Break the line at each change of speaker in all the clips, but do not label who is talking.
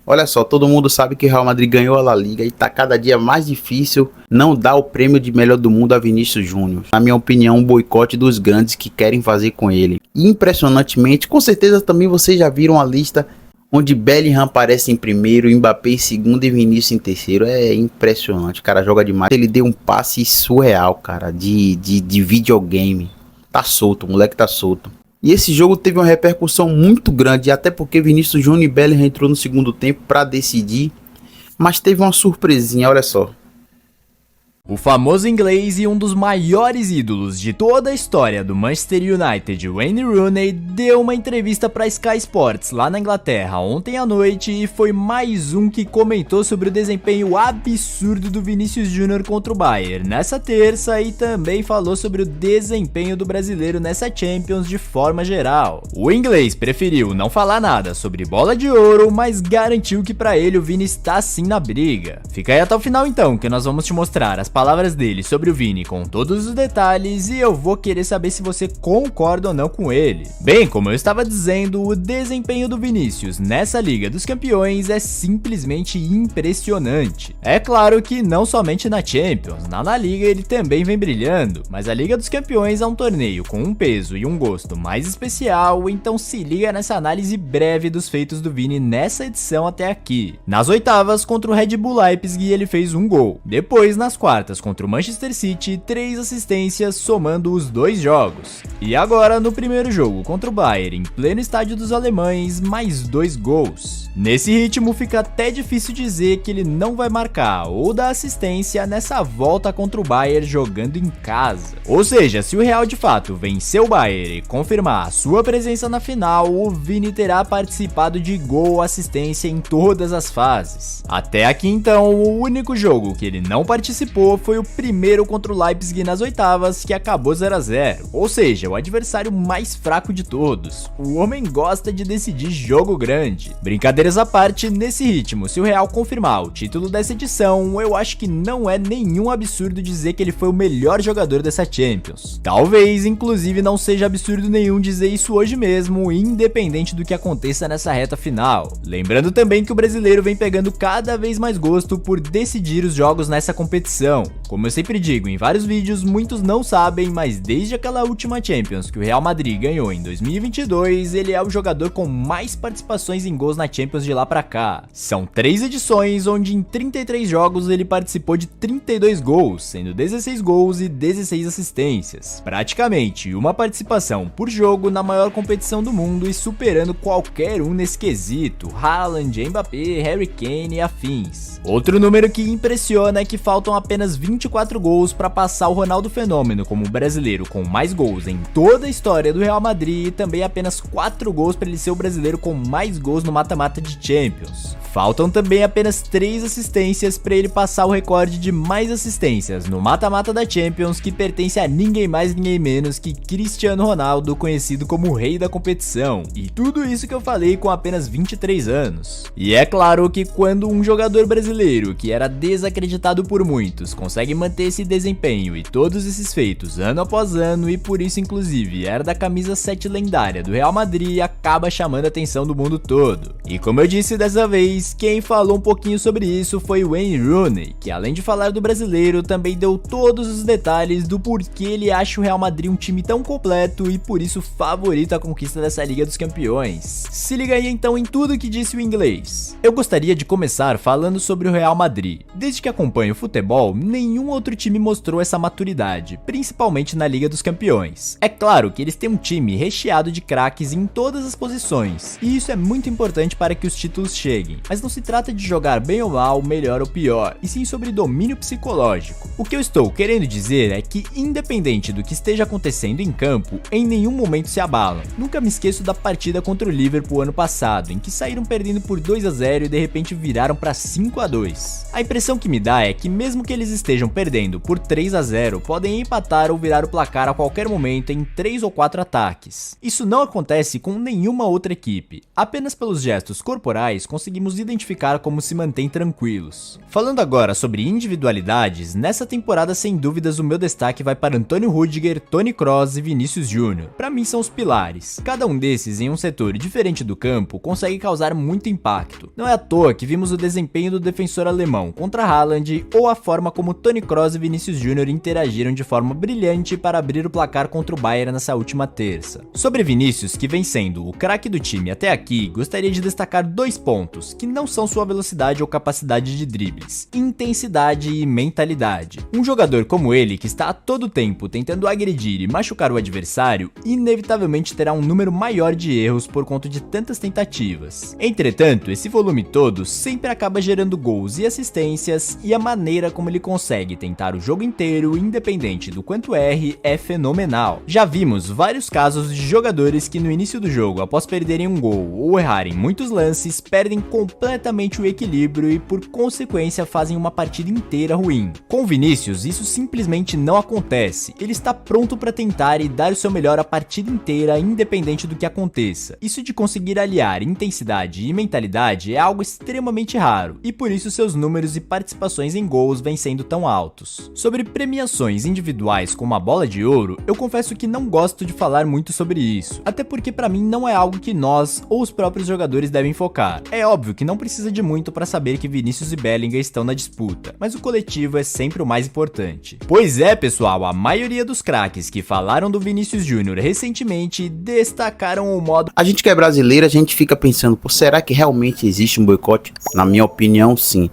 Olha só, todo mundo sabe que o Real Madrid ganhou a La Liga e tá cada dia mais difícil não dar o prêmio de melhor do mundo a Vinícius Júnior. Na minha opinião, um boicote dos grandes que querem fazer com ele. E impressionantemente, com certeza também vocês já viram a lista onde Bellingham aparece em primeiro, Mbappé em segundo e Vinícius em terceiro. É impressionante, o cara joga demais. Ele deu um passe surreal, cara, de videogame. Tá solto, o moleque tá solto. E esse jogo teve uma repercussão muito grande, até porque Vinícius Júnior e Bellingham entrou no segundo tempo para decidir, mas teve uma surpresinha, olha só.
O famoso inglês e um dos maiores ídolos de toda a história do Manchester United, Wayne Rooney, deu uma entrevista para Sky Sports lá na Inglaterra ontem à noite e foi mais um que comentou sobre o desempenho absurdo do Vinícius Júnior contra o Bayern nessa terça e também falou sobre o desempenho do brasileiro nessa Champions de forma geral. O inglês preferiu não falar nada sobre bola de ouro, mas garantiu que para ele o Vini está sim na briga. Fica aí até o final então, que nós vamos te mostrar as palavras dele sobre o Vini com todos os detalhes e eu vou querer saber se você concorda ou não com ele. Bem, como eu estava dizendo, o desempenho do Vinícius nessa Liga dos Campeões é simplesmente impressionante. É claro que não somente na Champions, na La Liga ele também vem brilhando, mas a Liga dos Campeões é um torneio com um peso e um gosto mais especial, então se liga nessa análise breve dos feitos do Vini nessa edição até aqui. Nas oitavas contra o Red Bull Leipzig ele fez um gol, depois nas quartas contra o Manchester City, 3 assistências somando os 2 jogos. E agora no primeiro jogo contra o Bayern, em pleno estádio dos alemães, mais 2 gols. Nesse ritmo fica até difícil dizer que ele não vai marcar ou dar assistência nessa volta contra o Bayern jogando em casa. Ou seja, se o Real de fato vencer o Bayern e confirmar a sua presença na final, o Vini terá participado de gol ou assistência em todas as fases. Até aqui então, o único jogo que ele não participou foi o primeiro contra o Leipzig nas oitavas, que acabou 0 a 0, ou seja, o adversário mais fraco de todos. O homem gosta de decidir jogo grande. Brincadeiras à parte, nesse ritmo, se o Real confirmar o título dessa edição, eu acho que não é nenhum absurdo dizer que ele foi o melhor jogador dessa Champions. Talvez, inclusive, não seja absurdo nenhum dizer isso hoje mesmo, independente do que aconteça nessa reta final. Lembrando também que o brasileiro vem pegando cada vez mais gosto por decidir os jogos nessa competição. Como eu sempre digo em vários vídeos, muitos não sabem, mas desde aquela última Champions que o Real Madrid ganhou em 2022, ele é o jogador com mais participações em gols na Champions de lá pra cá. São 3 edições onde em 33 jogos ele participou de 32 gols, sendo 16 gols e 16 assistências. Praticamente uma participação por jogo na maior competição do mundo e superando qualquer um nesse quesito, Haaland, Mbappé, Harry Kane e afins. Outro número que impressiona é que faltam apenas 24 gols para passar o Ronaldo Fenômeno como brasileiro com mais gols em toda a história do Real Madrid e também apenas 4 gols para ele ser o brasileiro com mais gols no mata-mata de Champions. Faltam também apenas 3 assistências para ele passar o recorde de mais assistências no mata-mata da Champions, que pertence a ninguém mais ninguém menos que Cristiano Ronaldo, conhecido como o rei da competição. E tudo isso que eu falei com apenas 23 anos. E é claro que quando um jogador brasileiro, que era desacreditado por muitos, consegue manter esse desempenho e todos esses feitos ano após ano e por isso inclusive era da camisa 7 lendária do Real Madrid, acaba chamando a atenção do mundo todo. E como eu disse dessa vez, quem falou um pouquinho sobre isso foi o Wayne Rooney, que além de falar do brasileiro, também deu todos os detalhes do porquê ele acha o Real Madrid um time tão completo e por isso favorito à conquista dessa Liga dos Campeões. Se liga aí então em tudo que disse o inglês. Eu gostaria de começar falando sobre o Real Madrid. Desde que acompanho o futebol, nenhum outro time mostrou essa maturidade, principalmente na Liga dos Campeões. É claro que eles têm um time recheado de craques em todas as posições, e isso é muito importante para que os títulos cheguem, mas não se trata de jogar bem ou mal, melhor ou pior, e sim sobre domínio psicológico. O que eu estou querendo dizer é que, independente do que esteja acontecendo em campo, em nenhum momento se abalam. Nunca me esqueço da partida contra o Liverpool ano passado, em que saíram perdendo por 2 a 0 e de repente viraram para 5 a 5-2. A impressão que me dá é que mesmo que eles estejam perdendo por 3-0, podem empatar ou virar o placar a qualquer momento em 3 ou 4 ataques. Isso não acontece com nenhuma outra equipe, apenas pelos gestos corporais conseguimos identificar como se mantêm tranquilos. Falando agora sobre individualidades, nessa temporada sem dúvidas o meu destaque vai para Antônio Rüdiger, Toni Kroos e Vinícius Júnior. Para mim são os pilares. Cada um desses em um setor diferente do campo consegue causar muito impacto. Não é à toa que vimos o desempenho do defensor alemão contra Haaland ou a forma como Toni Kroos e Vinícius Júnior interagiram de forma brilhante para abrir o placar contra o Bayern nessa última terça. Sobre Vinícius, que vem sendo o craque do time até aqui, gostaria de destacar 2 pontos, que não são sua velocidade ou capacidade de dribles: intensidade e mentalidade. Um jogador como ele, que está a todo tempo tentando agredir e machucar o adversário, inevitavelmente terá um número maior de erros por conta de tantas tentativas. Entretanto, esse volume todo sempre acaba gerando gols e assistências, e a maneira como ele consegue tentar o jogo inteiro, independente do quanto erre, é fenomenal. Já vimos vários casos de jogadores que no início do jogo, após perderem um gol ou errarem muitos lances, perdem completamente o equilíbrio e por consequência fazem uma partida inteira ruim. Com Vinícius, isso simplesmente não acontece. Ele está pronto para tentar e dar o seu melhor a partida inteira, independente do que aconteça. Isso de conseguir aliar intensidade e mentalidade é algo extremamente raro, e por isso seus números e participações em gols vêm sendo tão altos. Sobre premiações individuais como a Bola de Ouro, eu confesso que não gosto de falar muito sobre isso, até porque para mim não é algo que nós ou os próprios jogadores devem focar. É óbvio que não precisa de muito para saber que Vinícius e Bellingham estão na disputa, mas o coletivo é sempre o mais importante. Pois é, pessoal, a maioria dos craques que falaram do Vinícius Júnior recentemente destacaram o modo...
A gente que é brasileiro, a gente fica pensando, pô, será que realmente existe um boicote? Na minha opinião, sim.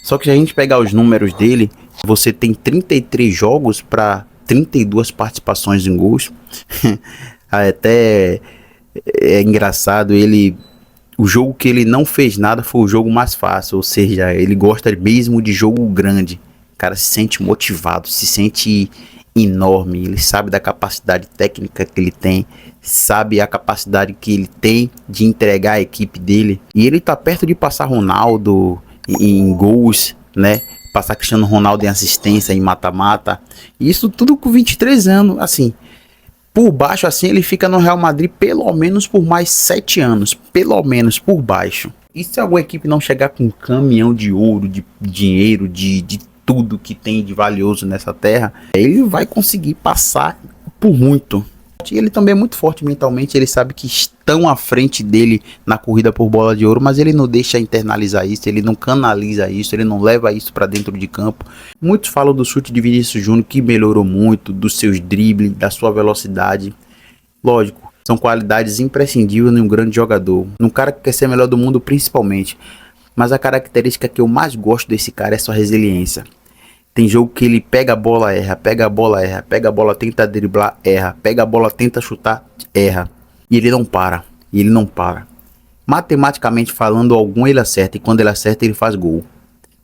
Só que se a gente pegar os números dele, você tem 33 jogos para 32 participações em gols. Até é engraçado, o jogo que ele não fez nada foi o jogo mais fácil, ou seja, ele gosta mesmo de jogo grande. O cara se sente motivado, se sente enorme, ele sabe da capacidade técnica que ele tem, sabe a capacidade que ele tem de entregar a equipe dele, e ele tá perto de passar Ronaldo em gols, né? Passar Cristiano Ronaldo em assistência, em mata-mata, isso tudo com 23 anos, assim. Por baixo, assim, ele fica no Real Madrid pelo menos por mais 7 anos, pelo menos por baixo. E se alguma equipe não chegar com um caminhão de ouro, de dinheiro, de tudo que tem de valioso nessa terra, ele vai conseguir passar por muito. E ele também é muito forte mentalmente, ele sabe que estão à frente dele na corrida por Bola de Ouro, mas ele não deixa internalizar isso, ele não canaliza isso, ele não leva isso para dentro de campo. Muitos falam do chute de Vinícius Júnior, que melhorou muito, dos seus dribles, da sua velocidade. Lógico, são qualidades imprescindíveis em um grande jogador, num cara que quer ser melhor do mundo principalmente. Mas a característica que eu mais gosto desse cara é sua resiliência. Tem jogo que ele pega a bola, erra, pega a bola, erra, pega a bola, tenta driblar, erra, pega a bola, tenta chutar, erra. E ele não para, e ele não para. Matematicamente falando, algum ele acerta, e quando ele acerta, ele faz gol,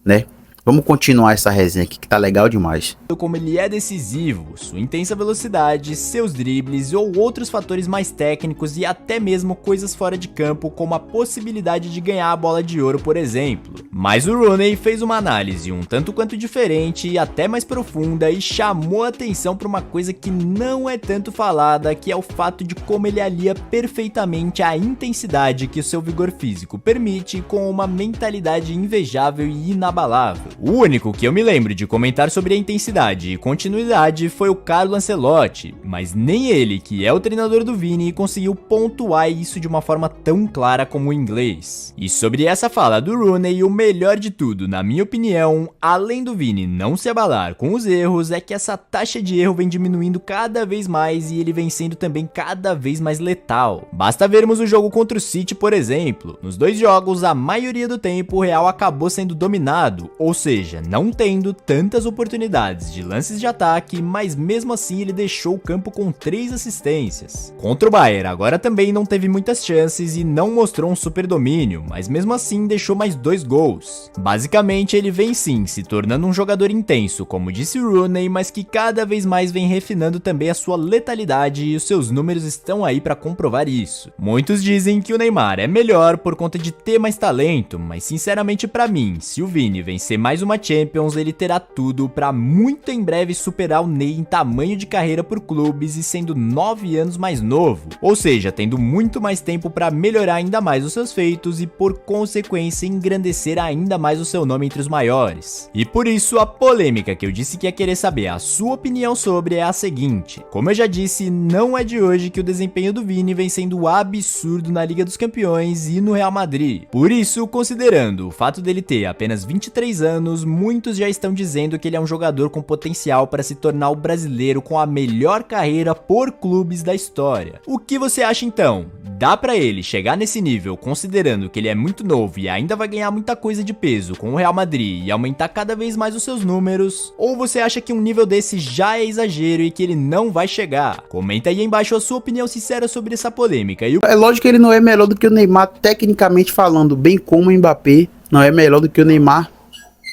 né? Vamos continuar essa resenha aqui que tá legal demais.
Como ele é decisivo, sua intensa velocidade, seus dribles ou outros fatores mais técnicos e até mesmo coisas fora de campo, como a possibilidade de ganhar a Bola de Ouro, por exemplo. Mas o Rooney fez uma análise um tanto quanto diferente e até mais profunda e chamou a atenção para uma coisa que não é tanto falada, que é o fato de como ele alia perfeitamente a intensidade que o seu vigor físico permite com uma mentalidade invejável e inabalável. O único que eu me lembro de comentar sobre a intensidade e continuidade foi o Carlo Ancelotti, mas nem ele, que é o treinador do Vini, conseguiu pontuar isso de uma forma tão clara como o inglês. E sobre essa fala do Rooney, o melhor de tudo, na minha opinião, além do Vini não se abalar com os erros, é que essa taxa de erro vem diminuindo cada vez mais e ele vem sendo também cada vez mais letal. Basta vermos o jogo contra o City, por exemplo. Nos 2 jogos, a maioria do tempo o Real acabou sendo dominado, ou seja, não tendo tantas oportunidades de lances de ataque, mas mesmo assim ele deixou o campo com 3 assistências. Contra o Bayern, agora também não teve muitas chances e não mostrou um super domínio, mas mesmo assim deixou mais 2 gols. gols. Basicamente, ele vem sim se tornando um jogador intenso, como disse Rooney, mas que cada vez mais vem refinando também a sua letalidade e os seus números estão aí para comprovar isso. Muitos dizem que o Neymar é melhor por conta de ter mais talento, mas sinceramente para mim, se o Vini vencer mais uma Champions, ele terá tudo para muito em breve superar o Ney em tamanho de carreira por clubes e sendo 9 anos mais novo, ou seja, tendo muito mais tempo para melhorar ainda mais os seus feitos e por consequência engrandecer ainda mais o seu nome entre os maiores. E por isso a polêmica que eu disse que ia querer saber a sua opinião sobre é a seguinte: como eu já disse, não é de hoje que o desempenho do Vini vem sendo absurdo na Liga dos Campeões e no Real Madrid. Por isso, considerando o fato dele ter apenas 23 anos, muitos já estão dizendo que ele é um jogador com potencial para se tornar o brasileiro com a melhor carreira por clubes da história. O que você acha então? Dá pra ele chegar nesse nível considerando que ele é muito novo e ainda vai ganhar muita coisa de peso com o Real Madrid e aumentar cada vez mais os seus números? Ou você acha que um nível desse já é exagero e que ele não vai chegar? Comenta aí embaixo a sua opinião sincera sobre essa polêmica.
É lógico que ele não é melhor do que o Neymar tecnicamente falando, bem como o Mbappé não é melhor do que o Neymar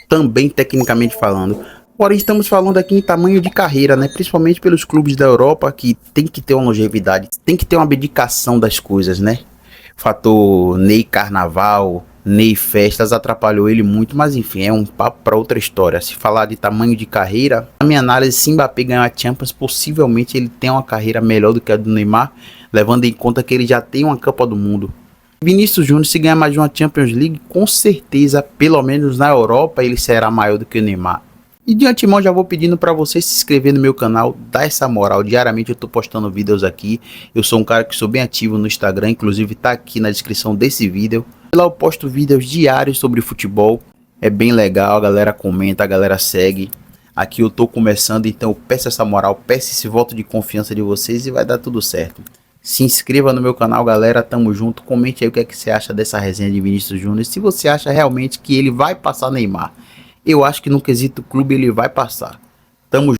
também tecnicamente falando. Porém, estamos falando aqui em tamanho de carreira, né? Principalmente pelos clubes da Europa que tem que ter uma longevidade, tem que ter uma abdicação das coisas, né? Fator Ney Carnaval, Ney Festas atrapalhou ele muito, mas enfim, é um papo para outra história. Se falar de tamanho de carreira, na minha análise, se Mbappé ganhar a Champions, possivelmente ele tem uma carreira melhor do que a do Neymar, levando em conta que ele já tem uma Copa do Mundo. Vinícius Júnior, se ganhar mais uma Champions League, com certeza, pelo menos na Europa, ele será maior do que o Neymar. E de antemão já vou pedindo para você se inscrever no meu canal, dar essa moral. Diariamente eu tô postando vídeos aqui. Eu sou um cara que sou bem ativo no Instagram, inclusive tá aqui na descrição desse vídeo. Lá eu posto vídeos diários sobre futebol. É bem legal, a galera comenta, a galera segue. Aqui eu tô começando, então eu peço essa moral, peço esse voto de confiança de vocês e vai dar tudo certo. Se inscreva no meu canal, galera, tamo junto. Comente aí o que é que você acha dessa resenha de Vinícius Júnior. Se você acha realmente que ele vai passar Neymar. Eu acho que no quesito clube ele vai passar. Tamo junto.